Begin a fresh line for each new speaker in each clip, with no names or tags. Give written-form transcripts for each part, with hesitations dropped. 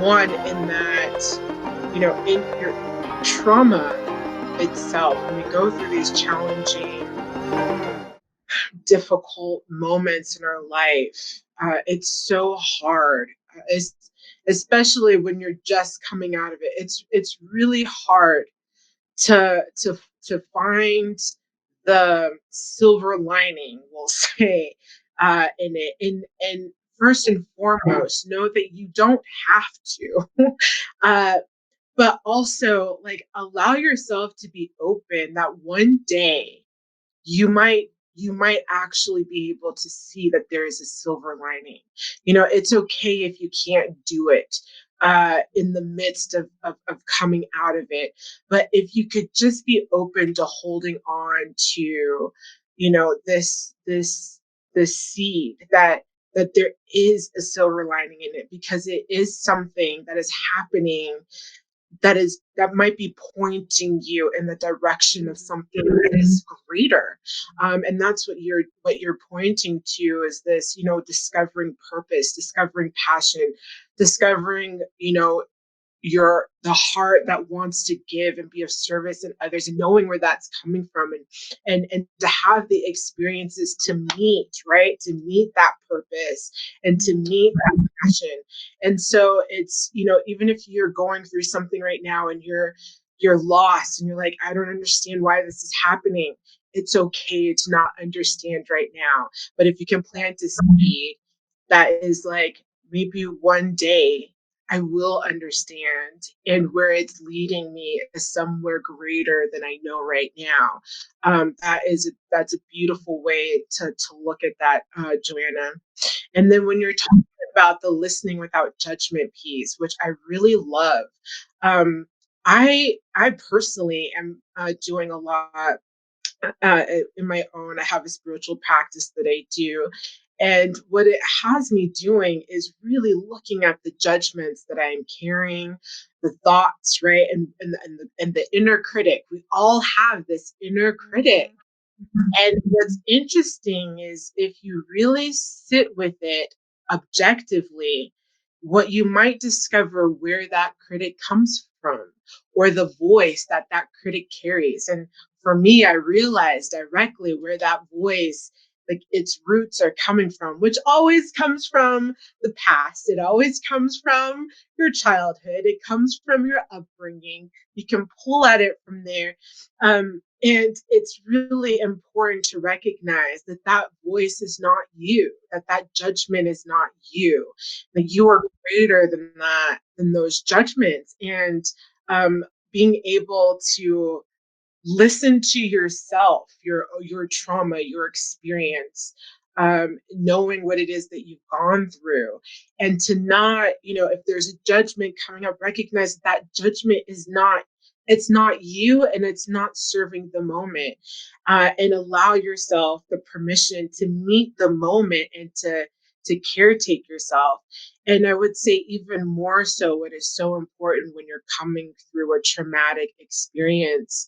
One, in that, in your trauma itself, when we go through these challenging, difficult moments in our life, it's so hard. Especially when you're just coming out of it. It's really hard to find the silver lining, we'll say, in it. And first and foremost, know that you don't have to. uh, but also, like, allow yourself to be open that one day you might actually be able to see that there is a silver lining. It's okay if you can't do it in the midst of coming out of it. But if you could just be open to holding on to, this seed that there is a silver lining in it, because it is something that is happening that might be pointing you in the direction of something that is greater. And that's what you're pointing to, is this, discovering purpose, discovering passion, discovering, the heart that wants to give and be of service in others, and knowing where that's coming from, and to have the experiences to meet that purpose and to meet that passion. And so it's, even if you're going through something right now and you're lost and you're like, I don't understand why this is happening. It's okay to not understand right now. But if you can plant a seed that is like, maybe one day I will understand, and where it's leading me is somewhere greater than I know right now. That's a beautiful way to look at that, Joanna. And then when you're talking about the listening without judgment piece, which I really love, I personally am doing a lot in my own. I have a spiritual practice that I do. And what it has me doing is really looking at the judgments that I'm carrying, the thoughts, right? And the inner critic. We all have this inner critic. And what's interesting is, if you really sit with it objectively, what you might discover where that critic comes from, or the voice that critic carries. And for me, I realized directly where that voice, like, its roots are coming from, which always comes from the past. It always comes from your childhood. It comes from your upbringing. You can pull at it from there. And it's really important to recognize that that voice is not you, that judgment is not you, that you are greater than that, than those judgments. And being able to listen to yourself, your trauma, your experience, knowing what it is that you've gone through, and to not, if there's a judgment coming up, recognize that judgment is not, it's not you, and it's not serving the moment, and allow yourself the permission to meet the moment and to caretake yourself. And I would say, even more so, what is so important when you're coming through a traumatic experience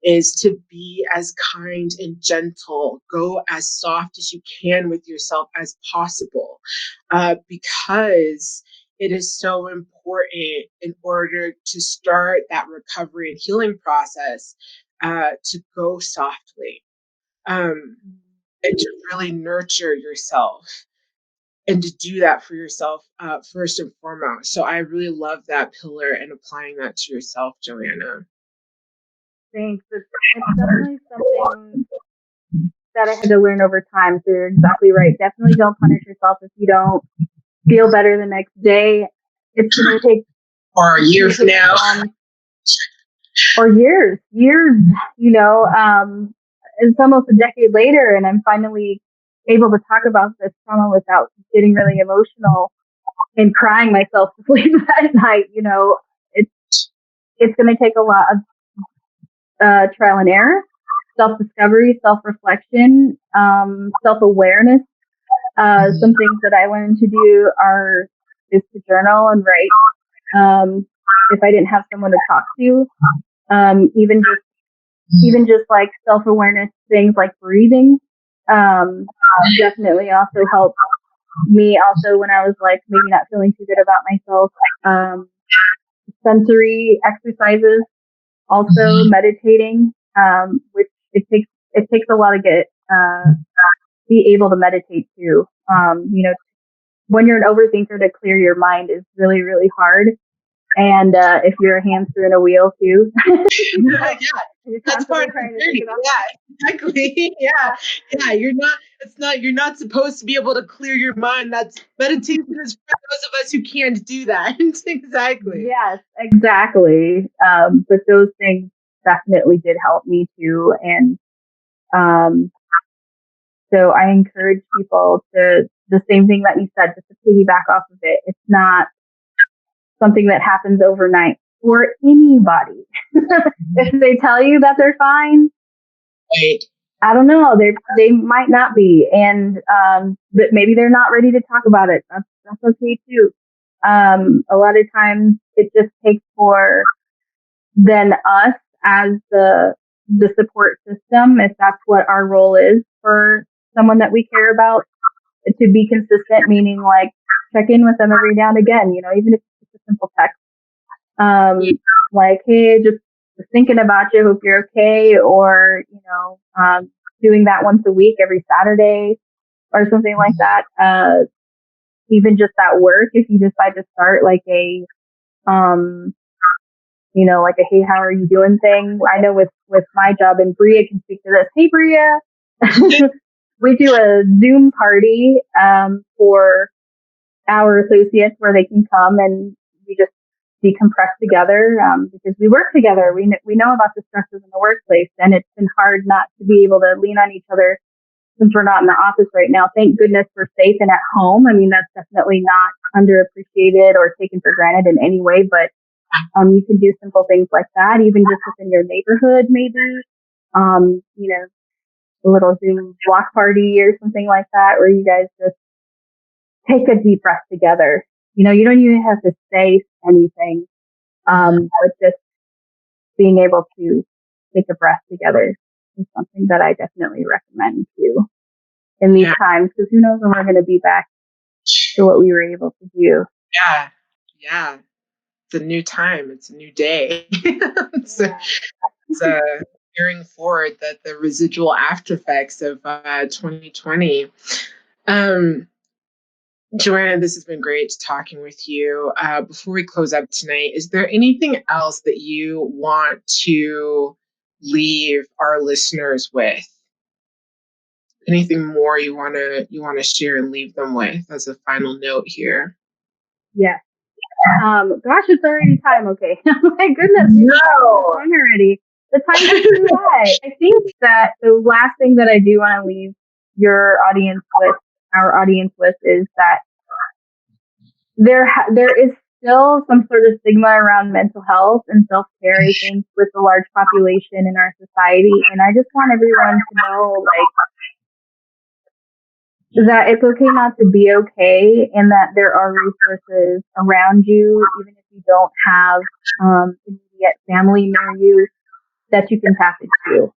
is to be as kind and gentle, go as soft as you can with yourself as possible, because it is so important, in order to start that recovery and healing process, to go softly, and to really nurture yourself, and to do that for yourself, first and foremost. So I really love that pillar, and applying that to yourself, Joanna.
Thanks. It's definitely something that I had to learn over time. So you're exactly right. Definitely don't punish yourself if you don't feel better the next day. It's going to take,
or a year from now,
or years, it's almost a decade later, and I'm finally able to talk about this trauma without getting really emotional and crying myself to sleep at night. It's going to take a lot of trial and error, self-discovery, self-reflection, self-awareness. Some things that I learned to do is to journal and write. If I didn't have someone to talk to, even just like self-awareness things like breathing, definitely also help me also when I was like maybe not feeling too good about myself. Sensory exercises, also meditating, which it takes a lot to get be able to meditate too. When you're an overthinker, to clear your mind is really, really hard. And if you're a hamster in a wheel too,
Yeah,
you're
that's part
constantly
of the
trying to take
journey.
it off.
Yeah, exactly. Yeah. You're not supposed to be able to clear your mind. That's meditation is for those of us who can't do that. Exactly.
Yes, exactly. But those things definitely did help me too. And um, so I encourage people to the same thing that you said, just to piggyback off of it. It's not something that happens overnight for anybody. If they tell you that they're fine,
Right.
I don't know. They might not be, and but maybe they're not ready to talk about it. That's okay too. A lot of times it just takes for then us as the support system, if that's what our role is for someone that we care about, to be consistent, meaning like check in with them every now and again, even if it's just a simple text. Like, hey, just thinking about you, hope you're okay, or, doing that once a week, every Saturday or something like that. Even just at work, if you decide to start like like a, hey, how are you doing thing? I know with my job, and Bria can speak to this. Hey, Bria, we do a Zoom party, for our associates where they can come and we just decompress together, because we work together. We know about the stresses in the workplace, and it's been hard not to be able to lean on each other since we're not in the office right now. Thank goodness we're safe and at home. I mean, that's definitely not underappreciated or taken for granted in any way, but you can do simple things like that, even just within your neighborhood, maybe, a little Zoom block party or something like that, where you guys just take a deep breath together. You don't even have to say anything, but just being able to take a breath together is something that I definitely recommend too in these times, because who knows when we're going to be back to what we were able to do.
Yeah. Yeah. It's a new time. It's a new day. It's hearing forward that the residual after effects of 2020. Joanna, this has been great talking with you. Before we close up tonight, is there anything else that you want to leave our listeners with? Anything more you want to share and leave them with as a final note here?
Yes. Gosh, it's already time. Okay. My goodness.
No.
Already. The time is too high. I think that the last thing that I do want to leave our audience with, is that there is still some sort of stigma around mental health and self-care, I think, with the large population in our society. And I just want everyone to know, that it's okay not to be okay, and that there are resources around you, even if you don't have immediate family near you, that you can tap into.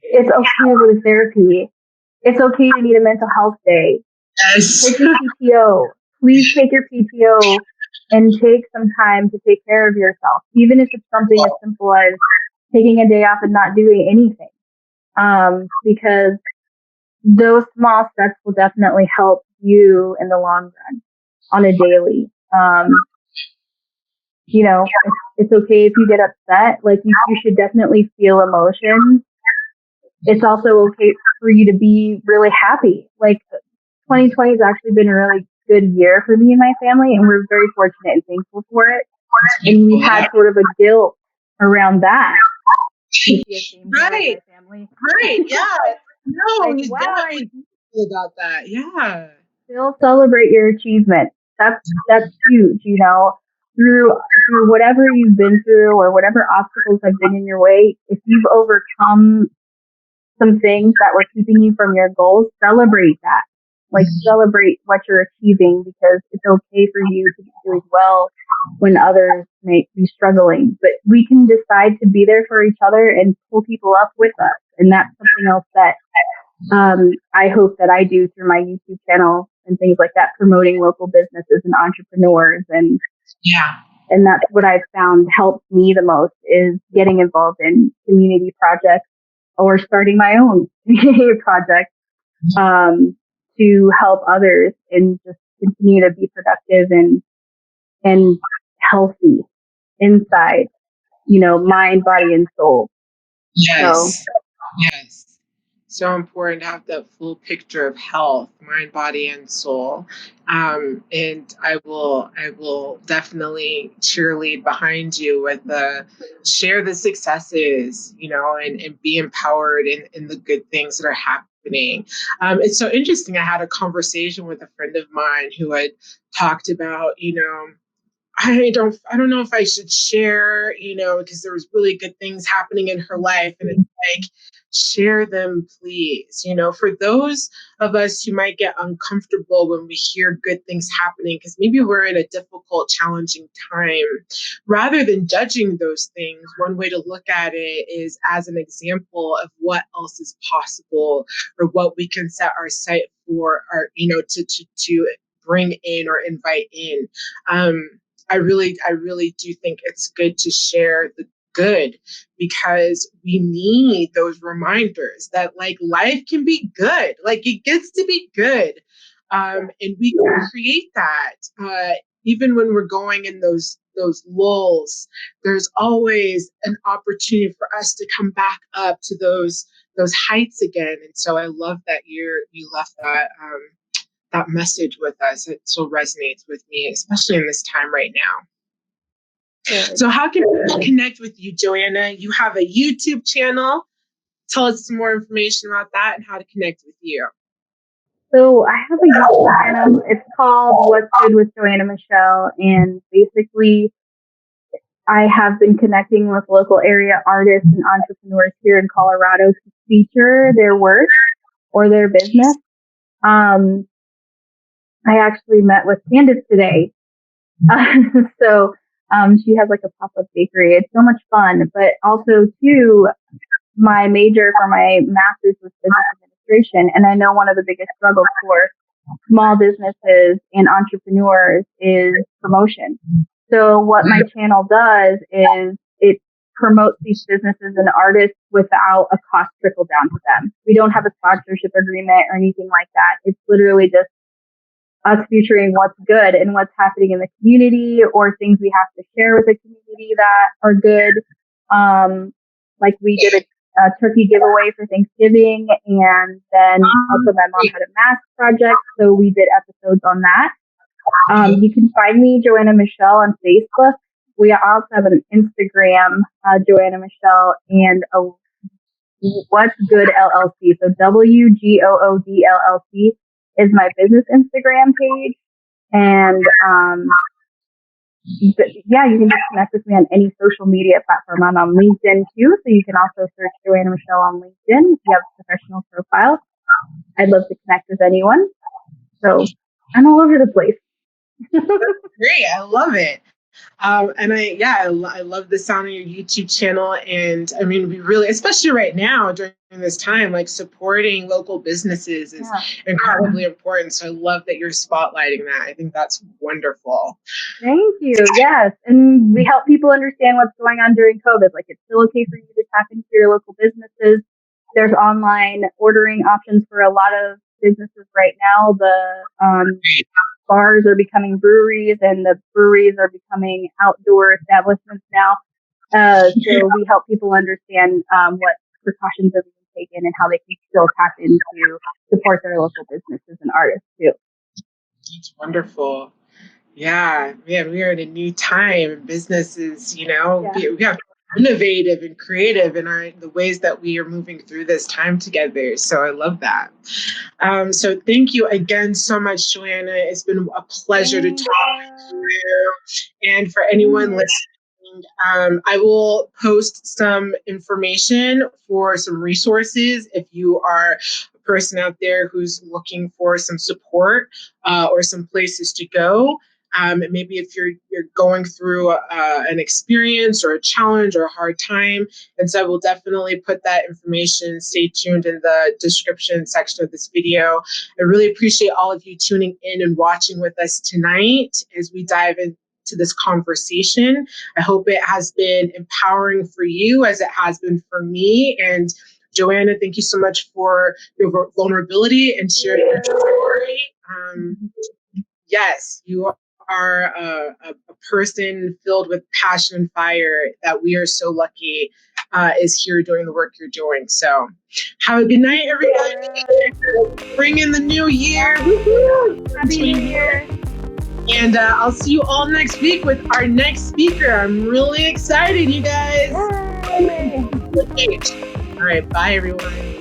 It's okay to go to therapy. It's okay to need a mental health day.
Yes.
Take your PTO. Please take your PTO and take some time to take care of yourself, even if it's something as simple as taking a day off and not doing anything. Because those small steps will definitely help you in the long run on a daily. It's okay if you get upset. Like, you should definitely feel emotions. It's also okay for you to be really happy. Like, 2020 has actually been a really good year for me and my family, and we're very fortunate and thankful for it. And we had sort of a guilt around that.
Right.
Family.
Right. Yeah. No,
Like,
you
wow,
definitely feel about that. Yeah.
Still celebrate your achievement. That's huge, through whatever you've been through or whatever obstacles have been in your way. If you've overcome some things that were keeping you from your goals, celebrate that. Like, celebrate what you're achieving, because it's okay for you to be doing well when others may be struggling. But we can decide to be there for each other and pull people up with us. And that's something else that I hope that I do through my YouTube channel and things like that, promoting local businesses and entrepreneurs.
Yeah.
And that's what I've found helps me the most is getting involved in community projects or starting my own community project, to help others and just continue to be productive and healthy inside, mind, body, and soul. So,
Yes. Yes. So important to have that full picture of health, mind, body, and soul. And I will definitely cheerlead behind you with the share the successes, and be empowered in the good things that are happening. It's so interesting. I had a conversation with a friend of mine who had talked about, I don't know if I should share, because there was really good things happening in her life. And it's like, share them, please. For those of us who might get uncomfortable when we hear good things happening, because maybe we're in a difficult, challenging time, rather than judging those things, one way to look at it is as an example of what else is possible, or what we can set our sight for, or, to bring in or invite in. I really do think it's good to share the good, because we need those reminders that, like, life can be good, like it gets to be good, and we can create that, even when we're going in those lulls. There's always an opportunity for us to come back up to those heights again. And so I love that you left that message with us. It so resonates with me, especially in this time right now.
good.
So how can we connect with you, Joanna? You have a YouTube channel. Tell us some more information about that and how to connect with you.
So I have a YouTube channel. It's called What's Good with Joanna Michelle. And basically, I have been connecting with local area artists and entrepreneurs here in Colorado to feature their work or their business. I actually met with Candace today. So she has like a pop-up bakery. It's so much fun. But also, too, my major for my master's was business administration. And I know one of the biggest struggles for small businesses and entrepreneurs is promotion. So what my channel does is it promotes these businesses and artists without a cost trickle down to them. We don't have a sponsorship agreement or anything like that. It's literally just us featuring what's good and what's happening in the community, or things we have to share with the community that are good. Like we did a turkey giveaway for Thanksgiving, and then also my mom had a mask project, so we did episodes on that. You can find me, Joanna Michelle, on Facebook. We also have an Instagram, Joanna Michelle, and a What's Good LLC. So WGOOD LLC is my business Instagram page. And yeah, you can just connect with me on any social media platform. I'm on LinkedIn too, so you can also search Joanna Michelle on LinkedIn if you have a professional profile. I'd love to connect with anyone. So I'm all over the place.
Great, I love it. I love the sound of your YouTube channel. And I mean, we really, especially right now during this time, like supporting local businesses is incredibly important. So I love that you're spotlighting that. I think that's wonderful.
Thank you. Yes. And we help people understand what's going on during COVID. Like, it's still okay for you to tap into your local businesses. There's online ordering options for a lot of businesses right now. The bars are becoming breweries, and the breweries are becoming outdoor establishments now. So we help people understand what precautions are being taken and how they can still tap into support their local businesses and artists too.
It's wonderful. Yeah, man, we are in a new time. Businesses, we have to be innovative and creative in the ways that we are moving through this time together. So I love that. So thank you again so much, Joanna. It's been a pleasure to talk to you. And for anyone listening, I will post some information for some resources if you are a person out there who's looking for some support or some places to go. Maybe if you're going through an experience or a challenge or a hard time. And so I will definitely put that information. Stay tuned in the description section of this video. I really appreciate all of you tuning in and watching with us tonight as we dive into this conversation. I hope it has been empowering for you as it has been for me. And Joanna, thank you so much for your vulnerability and sharing your story. Yes, you are a person filled with passion and fire that we are so lucky is here doing the work you're doing. So have a good night, everybody. Bring in the new year.
Happy New Year.
And I'll see you all next week with our next speaker. I'm really excited, you guys.
Yay.
All right, bye, everyone.